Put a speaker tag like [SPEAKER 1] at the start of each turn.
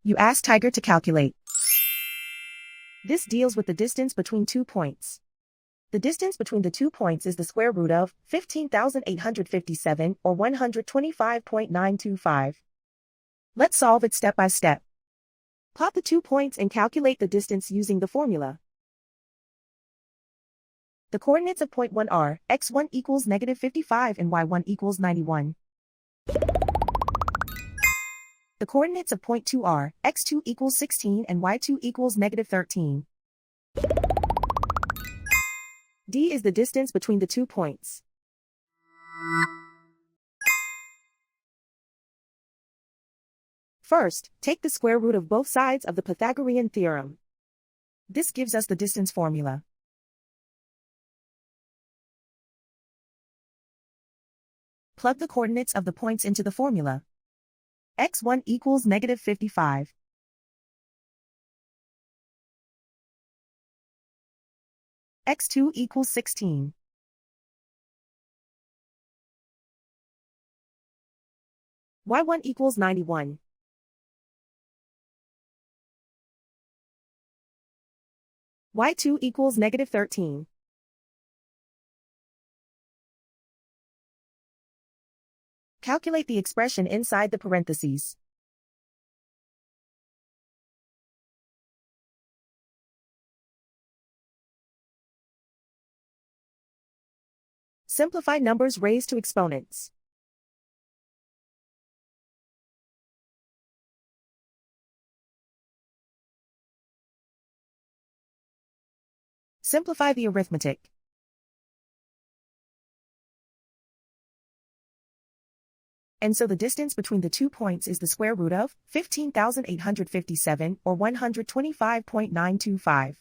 [SPEAKER 1] You ask Tiger to calculate. This deals with the distance between 2 points. The distance between the 2 points is the square root of 15,857 or 125.925. Let's solve it step by step. Plot the 2 points and calculate the distance using the formula. The coordinates of point 1 are x1 equals -55 and y1 equals 91. The coordinates of point 2 are x2 equals 16 and y2 equals -13. D is the distance between the 2 points. First, take the square root of both sides of the Pythagorean theorem. This gives us the distance formula. Plug the coordinates of the points into the formula. x1 equals -55. x2 equals 16. y1 equals 91. y2 equals -13. Calculate the expression inside the parentheses. Simplify numbers raised to exponents. Simplify the arithmetic. And so the distance between the 2 points is the square root of 15,857 or 125.925.